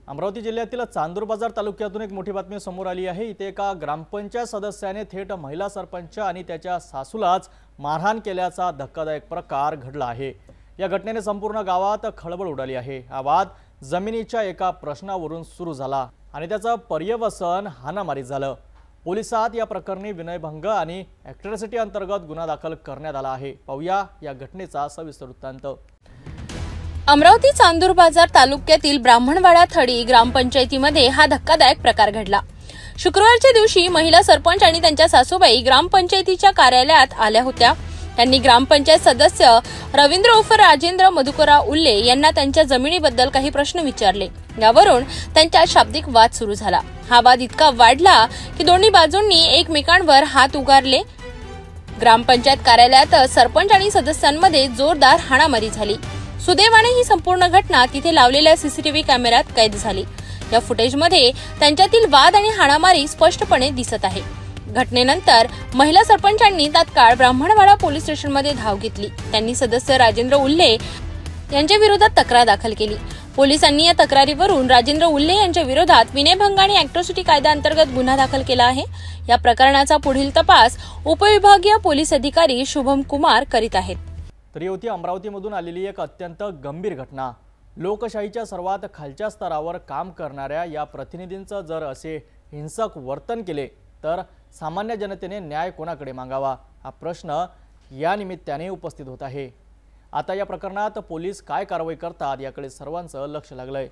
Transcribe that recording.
अमरावती जिल्ह्यातील चांदूर बाजार तालुक्यातून एक मोठी बातमी समोर आली आहे। इथे एका ग्रामपंचायत सदस्याने थेट महिला सरपंच आणि त्याच्या सासूलाच मारहाण केल्याचा धक्कादायक प्रकार घडला आहे। या घटनेने संपूर्ण गावात खळबळ उडाली आहे। हा वाद जमिनीच्या एका प्रश्नावरून सुरू झाला आणि त्याचं पर्यवसन हाणामारी झालं। पोलिसात या प्रकरणी विनयभंग आणि ॲट्रॉसिटी अंतर्गत गुन्हा दाखल करण्यात आला आहे। पाहूया या घटनेचा सविस्तर वृत्तांत। अमरावती चांदूर बाजार तालुक्यातील ब्राह्मणवाडा थडी ग्रामपंचायतीमध्ये हा धक्कादायक प्रकार घडला। शुक्रवारच्या दिवशी महिला सरपंच आणि त्यांच्या सासूबाई ग्रामपंचायतीच्या कार्यालयात आल्या होत्या। त्यांनी ग्रामपंचायत सदस्य रवींद्र उर्फ राजेंद्र मधुकरराव उल्ले यांना त्यांच्या जमिनीबद्दल काही प्रश्न विचारले। यावरून त्यांच्यात शाब्दिक वाद सुरू झाला। हा वाद इतका वाढला की दोन्ही बाजूंनी एकमेकांवर हात उगारले। ग्रामपंचायत कार्यालयात सरपंच आणि सदस्यांमध्ये जोरदार हाणामारी झाली। सुदैवाने ही संपूर्ण घटना तिथे लावलेल्या सीसीटीव्ही कॅमेऱ्यात कैद झाली। या फुटेजमध्ये त्यांच्यातील वाद आणि हाणामारी स्पष्टपणे दिसत आहे। घटनेनंतर महिला सरपंचांनी तात्काळ ब्राह्मणवाडा पोलीस स्टेशनमध्ये धाव घेतली। त्यांनी सदस्य राजेंद्र उल्ले यांच्या विरोधात तक्रार दाखल केली। पोलिसांनी या तक्रारीवरून राजेंद्र उल्ले यांच्या विरोधात विनयभंग आणि ॲट्रॉसिटी कायद्याअंतर्गत गुन्हा दाखल केला आहे। या प्रकरणाचा पुढील तपास उपविभागीय पोलीस अधिकारी शुभम कुमार करीत आहेत। तरी होती अमरावतीमधून आलेली एक अत्यंत गंभीर घटना। लोकशाहीच्या सर्वात खालच्या स्तरावर काम करणाऱ्या या प्रतिनिधींचं जर असे हिंसक वर्तन केले तर सामान्य जनतेने न्याय कोणाकडे मागावा हा प्रश्न या निमित्ताने उपस्थित होत आहे। आता या प्रकरणात पोलीस काय कारवाई करतात याकडे सर्वांचं लक्ष लागलंय।